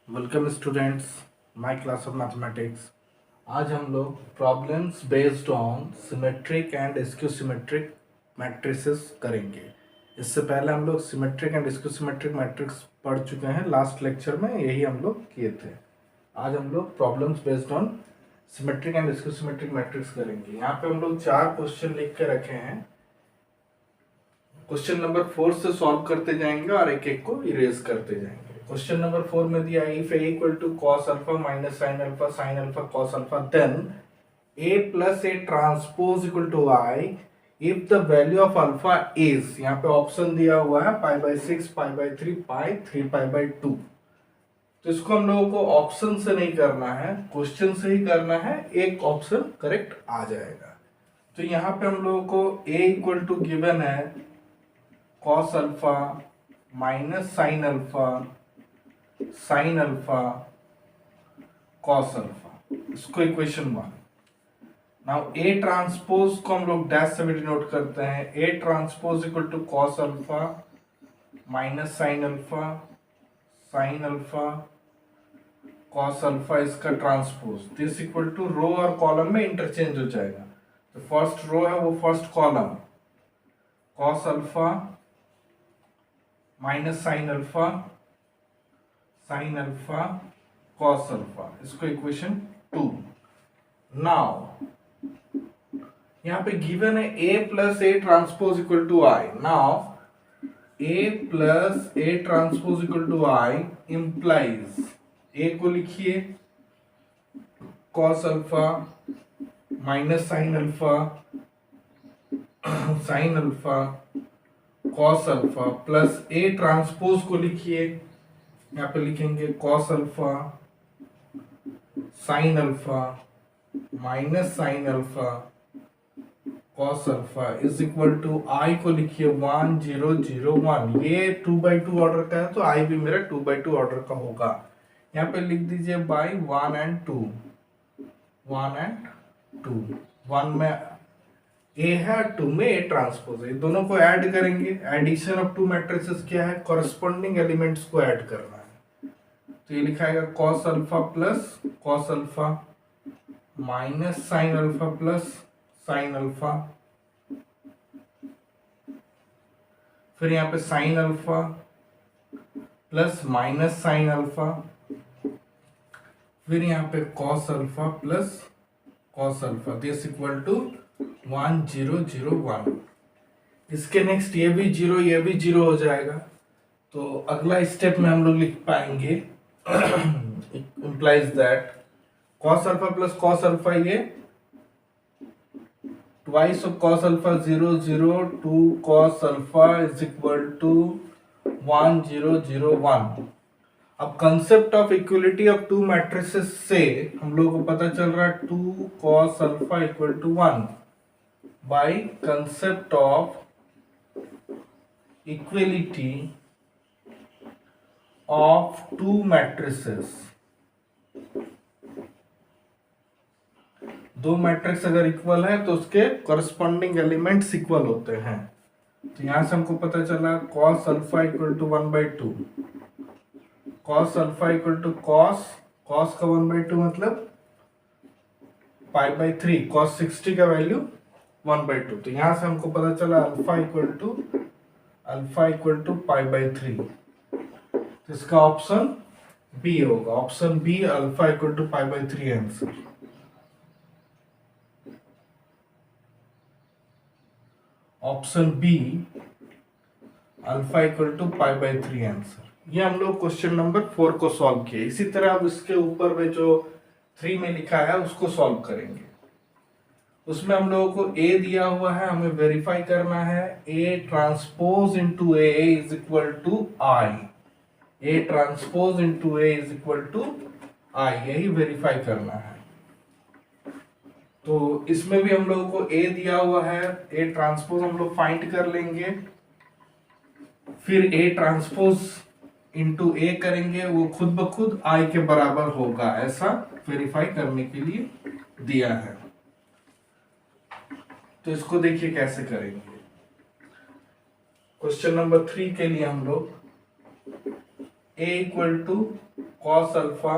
Welcome students, my class of mathematics. आज हम लोग problems based on symmetric and skew symmetric matrices करेंगे। इससे पहले हम लोग symmetric and skew symmetric matrix पढ़ चुके हैं। लास्ट लेक्चर में यही हम लोग किए थे। आज हम लोग problems based on symmetric and skew symmetric matrix करेंगे। यहाँ पे हम लोग 4 क्वेश्चन लिख के रखे हैं। क्वेश्चन नंबर 4 से सॉल्व करते जाएंगे और एक एक को इरेज करते जाएंगे। क्वेश्चन नंबर 4 में दिया if a equal to cos alpha minus sin alpha cos alpha then a plus a transpose equal to i if the value of alpha is, यहाँ पे ऑप्शन दिया हुआ है pi by 6, pi by 3, pi 3 pi by 2। तो इसको हम लोगों को ऑप्शन से नहीं करना है, क्वेश्चन से ही करना है। एक ऑप्शन करेक्ट आ जाएगा। तो यहाँ पे हम लोगों को a इक्वल टू गिवन है cos alpha minus sin alpha cos alpha, इसको इक्वेशन 1। नाउ a ट्रांसपोज को हम लोग डैश से भी डिनोट करते हैं। a transpose equal to cos alpha minus sin alpha cos alpha, इसका transpose this equal to row और कॉलम में इंटरचेंज हो जाएगा। तो फर्स्ट रो है वो first column cos alpha minus sin alpha cos alpha, इसको इक्वेशन 2। नाउ यहाँ पे गिवन है a plus a transpose equal to i। Now a plus a transpose equal to i implies, a को लिखिए cos alpha minus sin alpha cos alpha plus a transpose को लिखिए, यहाँ पे लिखेंगे cos alpha sin alpha minus sin alpha cos alpha is equal to i को लिखिए 1 0 0 1। ये 2/2 ऑर्डर का है तो i भी मेरा 2/2 ऑर्डर का होगा। यहाँ पे लिख दीजिए बाई 1 एंड 2, 1 एंड 2। 1 में a है, 2 में a ट्रांसपोज है। दोनों को ऐड करेंगे। एडिशन ऑफ टू मैट्रिसेस क्या है? कॉरस्पॉन्डिंग एलिमेंट्स को ऐड करना है। तो ये लिखा है cos alpha plus cos alpha minus sin alpha plus sin alpha, फिर यहाँ पे sin alpha plus minus sin alpha, फिर यहाँ पे cos alpha plus cos alpha, this equal to 1 0 0 1। इसके नेक्स्ट ये भी 0 ये भी 0 हो जाएगा। तो अगला स्टेप में हम लोग लिख पाएंगे implies that cos alpha plus cos alpha, ये twice of cos alpha 0 0 2 cos alpha is equal to 1 0 0 1। अब concept of equality of two matrices से हम लोग को पता चल रहा है 2 cos alpha equal to 1 by concept of equality of two matrices. दो मैट्रिक्स अगर इक्वल है तो उसके कॉरस्पॉन्डिंग एलिमेंट्स इक्वल होते हैं। तो यहां से हमको पता चला cos alpha equal to 1/2, cos alpha equal to cos का 1/2 मतलब पाई बाई 3, cos 60 का वैल्यू 1/2। तो यहां से हमको पता चला alpha equal to pi by 3। तो इसका ऑप्शन बी होगा। Option B alpha equal to pi by 3 answer. Option B alpha equal to pi by 3 answer. ये हम लोग क्वेश्चन नंबर 4 को सॉल्व किए। इसी तरह अब इसके ऊपर में जो 3 में लिखा है उसको सॉल्व करेंगे। उसमें हम लोगों को a दिया हुआ है, हमें वेरीफाई करना है a transpose into a is equal to i, a transpose into a is equal to i, यही वेरीफाई करना है। तो इसमें भी हम लोगों को a दिया हुआ है, a ट्रांसपोज हम लोग फाइंड कर लेंगे, फिर a ट्रांसपोज इनटू a करेंगे, वो खुद ब खुद i के बराबर होगा, ऐसा वेरीफाई करने के लिए दिया है। तो इसको देखिए कैसे करेंगे। क्वेश्चन नंबर 3 के लिए हम लोग A equal to cos alpha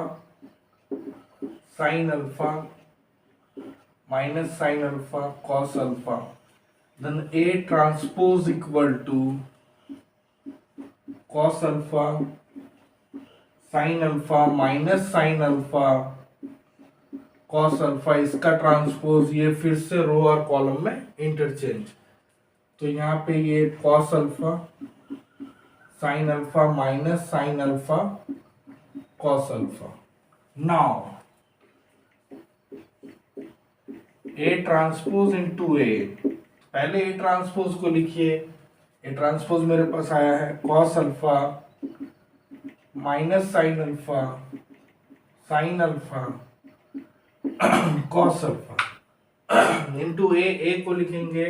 sine alpha minus sine alpha cos alpha, then A transpose equal to cos alpha sine alpha minus sine alpha cos alpha, इसका ट्रांसपोज ये फिर से रो और कॉलम में इंटरचेंज। तो यहाँ पे ये cos alpha sine alpha minus sine alpha cos alpha. Now A transpose into A, पहले ए ट्रांसपोज को लिखिए। ए ट्रांसपोज मेरे पास आया है cos alpha minus sine alpha sine alpha cos alpha into A को लिखेंगे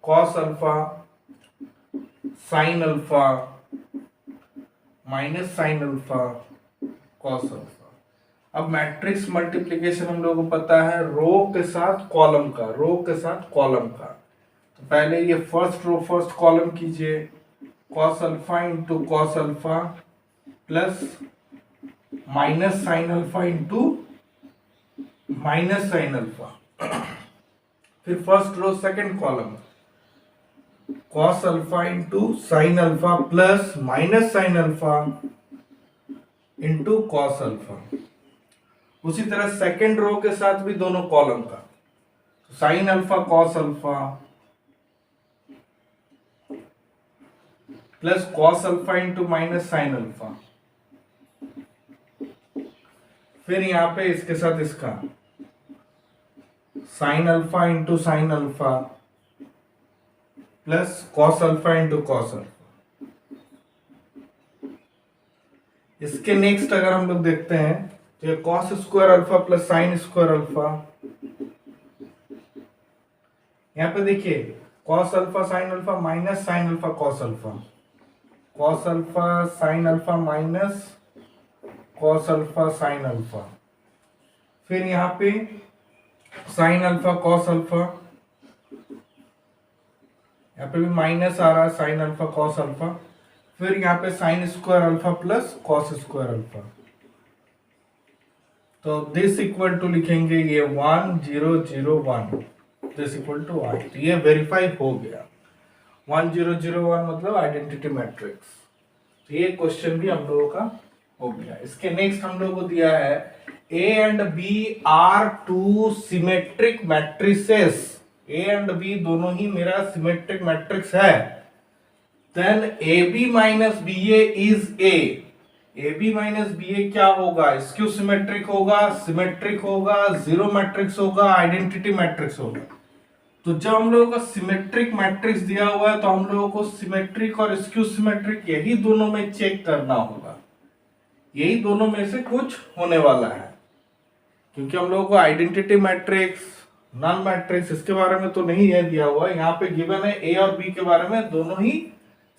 cos alpha sine alpha minus sine alpha cos alpha. अब मैट्रिक्स मल्टीप्लिकेशन हम लोगों को पता है रो के साथ कॉलम का, रो के साथ कॉलम का। तो पहले ये फर्स्ट रो फर्स्ट कॉलम कीजिए, cos alpha into cos alpha plus minus sine alpha into minus sine alpha. फिर first row second column cos alpha into sine alpha plus minus sine alpha into cos alpha. उसी तरह second row के साथ भी दोनों column का sign alpha cos alpha plus cos alpha into minus sine alpha. फिर यहां पे इसके साथ इसका sign alpha into sine alpha plus cos alpha into cos alpha. इसके नेक्स्ट अगर हम लोग देखते हैं तो ये cos square alpha plus sine square alpha. यहां पे देखिए cos alpha sine alpha minus sine alpha cos alpha, cos alpha sine alpha minus cos alpha sine alpha. फिर यहां पे साइन अल्फा कॉस अल्फा, यहाँ पे भी माइनस आ रहा है साइन अल्फा कॉस अल्फा। फिर यहाँ पे sine square alpha plus cos square alpha. तो दिस इक्वल टू लिखेंगे ये 1 0 0 1, दिस इक्वल टू 1। तो ये वेरीफाई हो गया। 1 0 0 1 मतलब आइडेंटिटी मैट्रिक्स। तो ये क्वेश्चन भी हम लोगों का हो गया। इसके नेक्स्ट हम लोगों को दिया है A and B are two symmetric matrices. A and B दोनों ही मेरा सिमेट्रिक मैट्रिक्स है। Then A B minus B A is A B minus B A क्या होगा? स्क्यू सिमेट्रिक होगा, सिमेट्रिक होगा, जीरो मैट्रिक्स होगा, आइडेंटिटी मैट्रिक्स होगा। तो जब हम लोगों को सिमेट्रिक मैट्रिक्स दिया हुआ है तो हम लोगों को सिमेट्रिक और स्क्यू सिमेट्रिक यही दोनों में चेक करना होगा। यही दोनों में से कुछ होने वाला है, क्योंकि हम लोगों को आइडेंटिटी मैट्रिक्स नॉन मैट्रिक्स इसके बारे में तो नहीं है दिया हुआ। यहाँ पे गिवन है ए और बी के बारे में, दोनों ही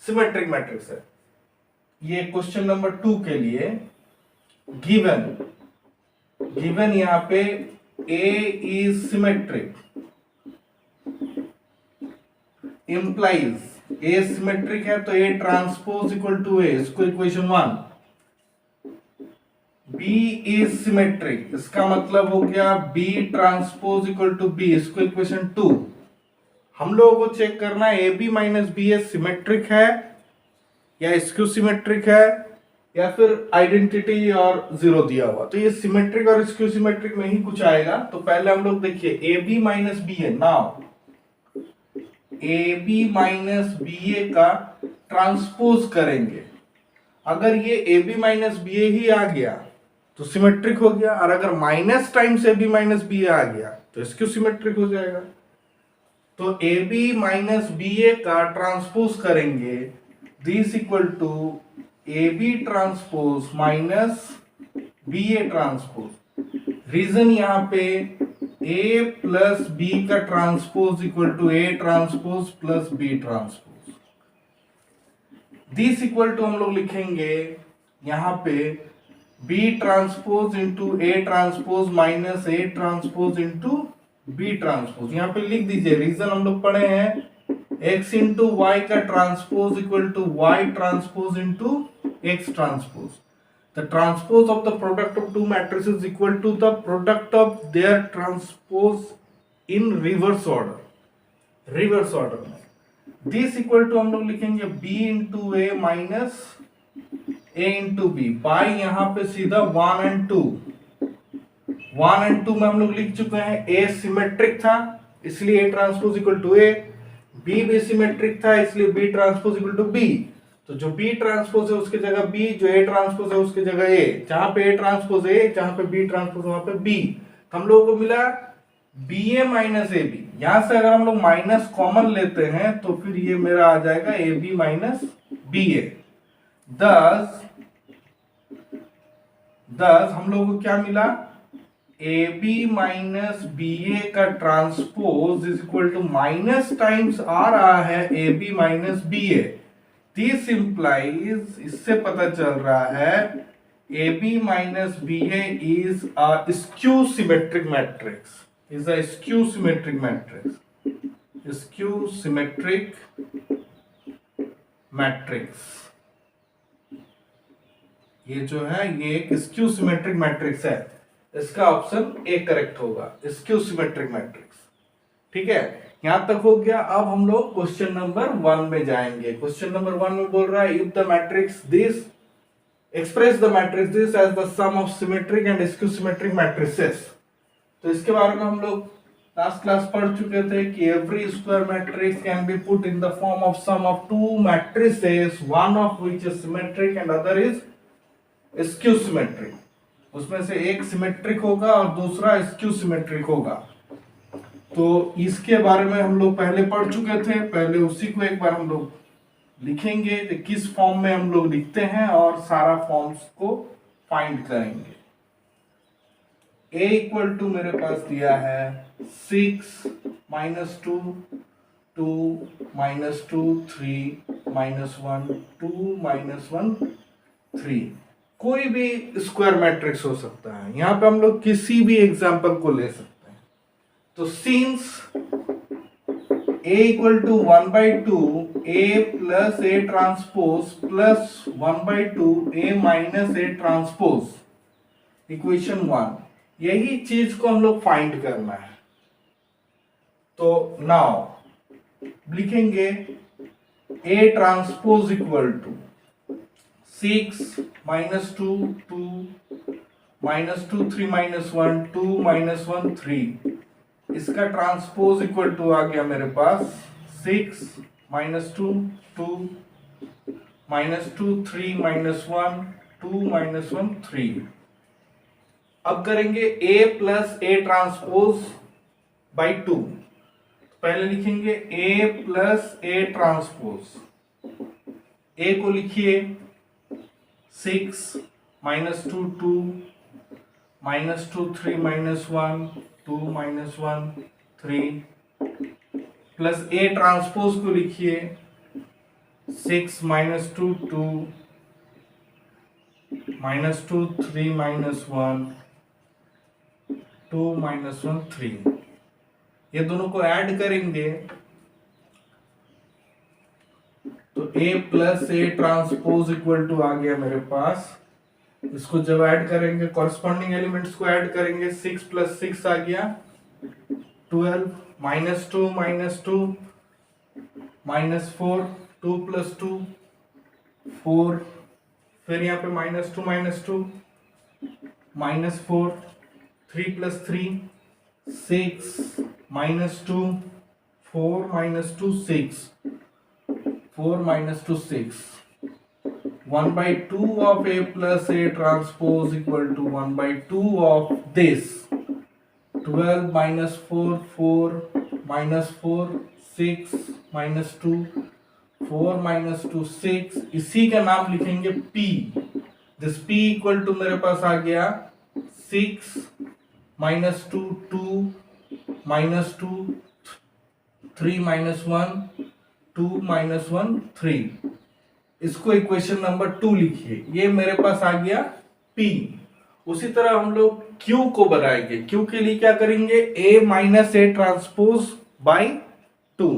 सिमेट्रिक मैट्रिक्स है। ये क्वेश्चन नंबर 2 के लिए गिवन यहाँ पे A is symmetric implies A symmetric है तो A transpose equal to A, इसको इक्वेशन 1। B इज सिमेट्रिक, इसका मतलब हो गया B transpose equal to B, इसको इक्वेशन 2। हम लोगों को चेक करना है AB minus B A symmetric है या स्क्यू सिमेट्रिक है या फिर आइडेंटिटी और जीरो दिया हुआ। तो ये सिमेट्रिक और स्क्यू सिमेट्रिक में ही कुछ आएगा। तो पहले हम लोग देखिए AB minus B A. Now AB minus B A का ट्रांसपोज करेंगे। अगर ये AB माइनस बी ए ही आ गया तो सिमेट्रिक हो गया, और अगर minus times AB minus B A आ गया तो स्क्यू सिमेट्रिक हो जाएगा। तो AB माइनस बी ए का ट्रांसपोज करेंगे, this equal to AB transpose minus BA transpose. Reason यहाँ पे A प्लस B का transpose equal to A transpose plus B transpose. This equal to हम लोग लिखेंगे यहाँ पे B transpose into A transpose minus A transpose into B transpose. यहाँ पे लिख दीजिए, रीजन हम लोग पढ़े हैं x इंटू वाई का transpose equal to Y transpose into X transpose. The transpose of the product of two matrices is equal to the product of their transpose in reverse order. Reverse order में this equal to हम लोग लिखेंगे b into A minus a into B by यहां पे सीधा 1 and 2 में हम लोग लिख चुके हैं a सिमेट्रिक था इसलिए a transpose equal to a, b भी सिमेट्रिक था इसलिए b transpose equal to b। तो जो b ट्रांसपोज है उसकी जगह b, जो a ट्रांसपोज है उसकी जगह a, जहां पे a ट्रांसपोज a, जहां पे b ट्रांसपोज वहां पे b। हम लोगों को मिला B A minus A B. यहां से अगर हम लोग माइनस कॉमन लेते हैं तो फिर ये मेरा आ जाएगा A B minus B A. Thus हम लोगों को क्या मिला, A B minus B A का transpose is equal to minus times आ रहा है A B minus B A. This implies, इससे पता चल रहा है A B minus B A is a skew symmetric matrix, is a skew symmetric matrix. Skew symmetric matrix. ये जो है ये एक स्क्यू सिमेट्रिक मैट्रिक्स है, इसका ऑप्शन ए करेक्ट होगा, स्क्यू सिमेट्रिक मैट्रिक्स। ठीक है, यहां तक हो गया। अब हम लोग क्वेश्चन नंबर 1 में जाएंगे। क्वेश्चन नंबर 1 में बोल रहा है if the matrix this express the matrix this as the sum of symmetric and skew symmetric matrices. तो इसके बारे में हम लोग लास्ट क्लास पढ़ चुके थे कि every square matrix can be put in the form of sum of two matrices, one of which is symmetric and other is skew symmetric. उसमें से एक सिमेट्रिक होगा और दूसरा स्क्यू सिमेट्रिक होगा। तो इसके बारे में हम लोग पहले पढ़ चुके थे, पहले उसी को एक बार हम लोग लिखेंगे कि किस फॉर्म में हम लोग लिखते हैं और सारा फॉर्म्स को फाइंड करेंगे। a इक्वल टू मेरे पास दिया है 6 माइनस 2 2 माइनस 2 3 माइनस 1 2 माइनस 1 3। कोई भी स्क्वायर मैट्रिक्स हो सकता है, यहां पे हम लोग किसी भी एग्जांपल को ले सकते हैं। तो since a equal to 1/2 a plus a transpose plus 1/2 a minus a transpose equation 1, यही चीज को हम लोग फाइंड करना है। तो नाउ लिखेंगे A transpose equal to 6 minus 2 2 minus 2 3 minus 1 2 minus 1 3। इसका ट्रांसपोज इक्वल टू आ गया मेरे पास 6 माइनस 2 2 माइनस 2 3 माइनस 1 2 माइनस 1 3। अब करेंगे a plus a transpose by 2। पहले लिखेंगे a plus a transpose. a को लिखिए 6 minus 2 2 minus 2 3 minus 1 2 minus 1 3 plus a transpose को लिखिए 6 माइनस 2 2 माइनस 2 3 माइनस 1 2 माइनस 1 3। ये दोनों को ऐड करेंगे तो a plus a transpose equal to आ गया मेरे पास। इसको जब ऐड करेंगे कॉरस्पॉन्डिंग एलिमेंट्स को ऐड करेंगे, 6 प्लस 6 आ गया 12 माइनस 2 माइनस 2 माइनस 4 2 प्लस 2 4, फिर यहाँ पे minus 2 minus 4 3 plus 3 6 minus 2 4 minus 2 6 4 minus 2 6। 1/2 of a plus a transpose equal to 1/2 of this 12 minus 4 4 minus 4 6 minus 2 4 minus 2 6। इसी का नाम लिखेंगे p। This p equal to मेरे पास आ गया 6 माइनस 2 2 माइनस 2 3 माइनस 1 2 माइनस 1 3। इसको इक्वेशन नंबर 2 लिखिए। ये मेरे पास आ गया P। उसी तरह हम लोग Q को बनाएंगे। Q के लिए क्या करेंगे A minus A transpose by 2।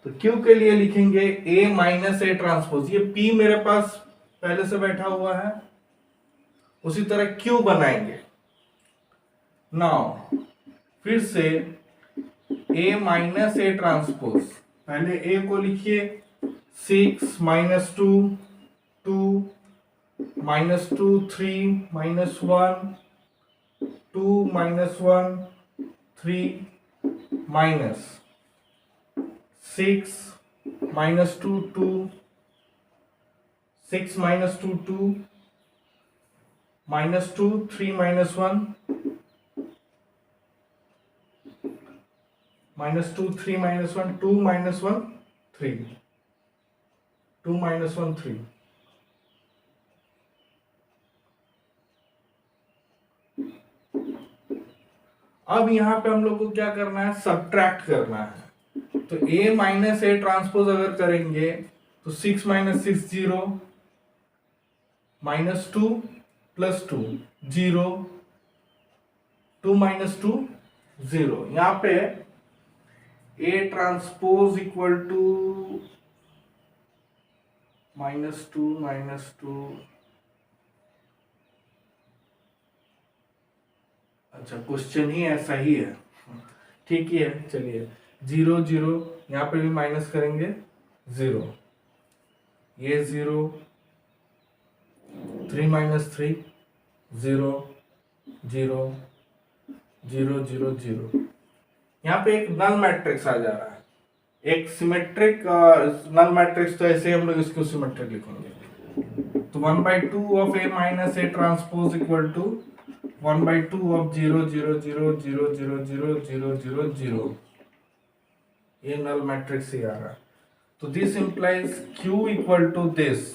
तो Q के लिए लिखेंगे A माइनस A ट्रांसपोज। ये P मेरे पास पहले से बैठा हुआ है, उसी तरह Q बनाएंगे। नाउ फिर से A माइनस A ट्रांसपोज, पहले A को लिखिए 6 minus 2 2 minus 2 3 minus 1 2 minus 1 3 minus 6 minus 2 2 6 minus 2 2 minus 2 3 minus 1 minus 2 3 minus 1 2 minus 1 3 2 minus 1 3। अब यहां पे हम लोग को क्या करना है, सब्ट्रैक्ट करना है। तो A माइनस A ट्रांसपोज अगर करेंगे तो 6 माइनस 6 0 माइनस 2 प्लस 2 0 2 माइनस 2 0। यहां पे A transpose equal to minus 2 अच्छा क्वेश्चन ही ऐसा ही है, ठीक ही है। चलिए 0 0 यहाँ पे भी माइनस करेंगे 0, ये 0 3 माइनस 3 0 0 0 0 0। यहाँ पे एक नल मैट्रिक्स आ जा रहा है, एक सिमेट्रिक नल मैट्रिक्स, तो ऐसे हम लोग इसको सिमेट्रिक लिखेंगे। तो 1/2 of A minus A transpose equal to 1/2 of 0 0 0 0 0 0 0 0 0। ये नल मैट्रिक्स ही आ रहा है। तो this implies Q equal to this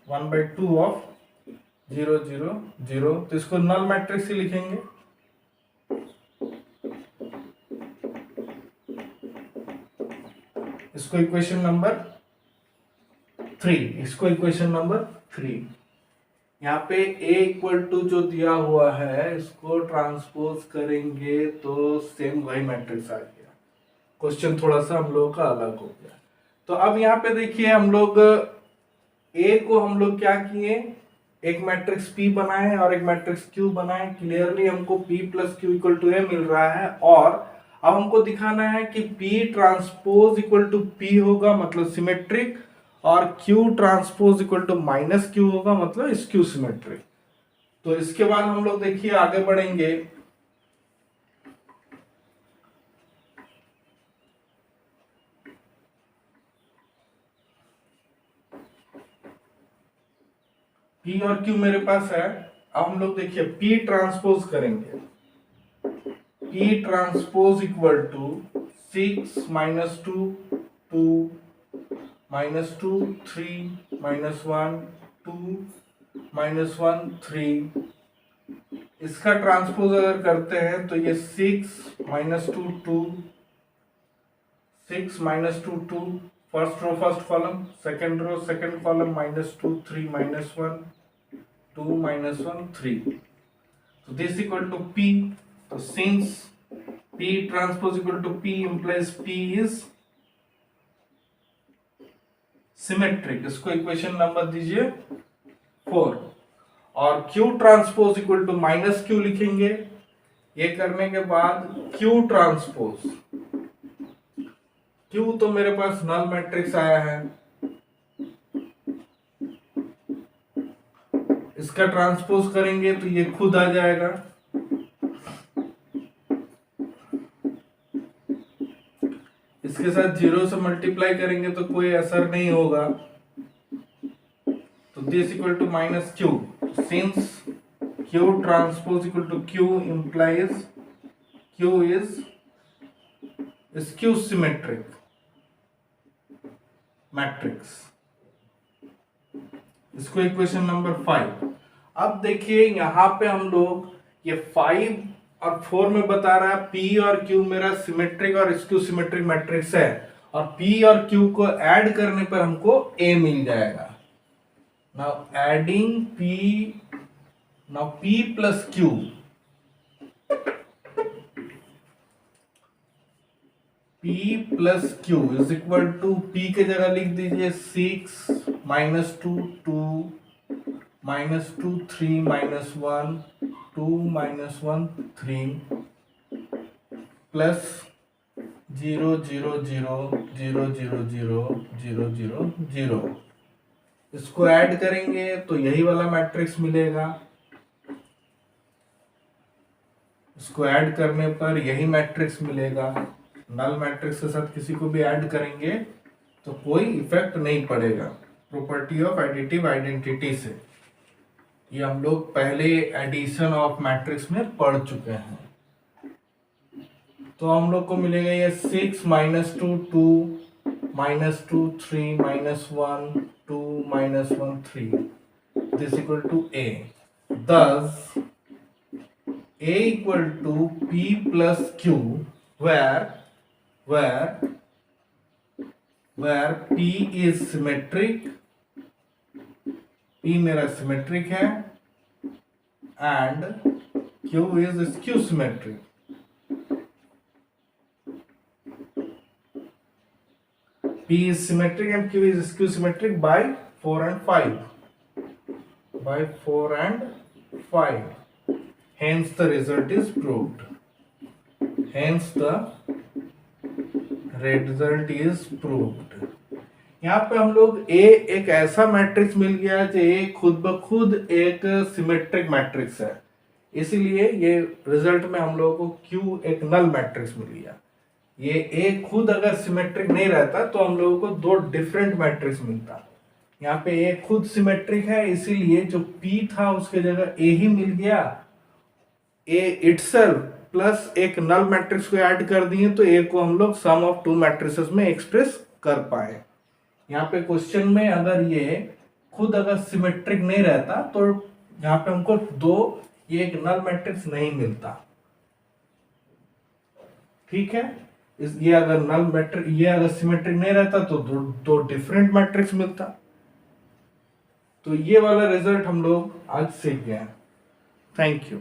1/2 of 0 0 0। तो इसको नल मैट्रिक्स ही लिखेंगे। इसको इक्वेशन नंबर 3, इसको इक्वेशन नंबर 3। यहाँ पे A इक्वल टू जो दिया हुआ है इसको ट्रांसपोज करेंगे तो सेम वही मैट्रिक्स आ गया। क्वेश्चन थोड़ा सा हम लोगों का अलग हो गया। तो अब यहाँ पे देखिए हम लोग A को हम लोग क्या किए, एक मैट्रिक्स P बनाए और एक मैट्रिक्स Q बनाए। क्लियरली हमको P plus Q equal to A मिल रहा है, और अब हमको दिखाना है कि P transpose equal to P होगा मतलब सिमेट्रिक, और Q transpose equal to minus Q होगा मतलब स्क्यू सिमेट्रिक। तो इसके बाद हम लोग देखिए आगे बढ़ेंगे। P और Q मेरे पास है। अब हम लोग देखिए P ट्रांसपोज करेंगे। P transpose equal to 6 minus 2 2 minus 2 3 minus 1 2 minus 1 3। इसका ट्रांसपोज अगर करते हैं तो ये 6 minus 2 2 6 minus 2 2 first row first column, second row second column, minus 2 3 minus 1 2 minus 1 3। तो दिस इक्वल टू P। तो since P transpose equal to P implies P is symmetric, इसको equation number दीजिए 4। और Q transpose equal to minus Q लिखेंगे। ये करने के बाद Q ट्रांसपोज, Q तो मेरे पास नल मैट्रिक्स आया है, इसका ट्रांसपोज करेंगे तो ये खुद आ जाएगा। इसके साथ 0 से मल्टीप्लाई करेंगे तो कोई असर नहीं होगा। तो this equal to minus Q। Since Q transpose equal to Q implies Q is skew symmetric matrix. इसको इक्वेशन नंबर 5। अब देखिए यहां पे हम लोग ये 5 और 4 में बता रहा है P और Q मेरा सिमेट्रिक और स्क्यू सिमेट्रिक मैट्रिक्स है, और P और Q को ऐड करने पर हमको A मिल जाएगा। Now adding P, now P plus Q, P plus Q is equal to P के जगह लिख दीजिए 6 माइनस 2 2 -2 3 -1 2 -1 3 प्लस 0 0 0 0 0 0 0 0 0। इसको ऐड करेंगे तो यही वाला मैट्रिक्स मिलेगा। इसको ऐड करने पर यही मैट्रिक्स मिलेगा। नल मैट्रिक्स के साथ किसी को भी ऐड करेंगे तो कोई इफेक्ट नहीं पड़ेगा प्रॉपर्टी ऑफ एडिटिव आइडेंटिटी से। ये हम लोग पहले एडिशन ऑफ मैट्रिक्स में पढ़ चुके हैं। तो हम लोग को मिलेगा ये 6 -2 2 -2 3 -1 2 -1 3 this equal to A. Thus A equal to P plus Q where P is symmetric, P मेरा सिमेट्रिक है and Q is skew symmetric. P is symmetric and Q is skew symmetric by 4 and 5. By 4 and 5. Hence the result is proved. Hence the result is proved. यहाँ पे हम लोग A एक ऐसा matrix मिल गया जो A खुद ब खुद एक सिमेट्रिक मैट्रिक्स है, इसीलिए ये रिजल्ट में हम लोगों को Q एक नल मैट्रिक्स मिल गया। ये A खुद अगर सिमेट्रिक नहीं रहता तो हम लोगों को दो डिफरेंट मैट्रिक्स मिलता। यहाँ पे A खुद सिमेट्रिक है, इसीलिए जो P था उसके जगह A ही मिल गया। A इटसेल्फ प्लस एक नल मैट्रिक्स को ऐड कर दिए तो A को हम लोग सम ऑफ टू मैट्रिसेस में एक्सप्रेस कर पाए। यहाँ पे क्वेश्चन में अगर ये खुद अगर सिमेट्रिक नहीं रहता तो यहाँ पे हमको ये एक नल मैट्रिक्स नहीं मिलता। ठीक है, ये अगर सिमेट्रिक नहीं रहता तो दो डिफरेंट मैट्रिक्स मिलता। तो ये वाला रिजल्ट हम लोग आज सीख गए। Thank you.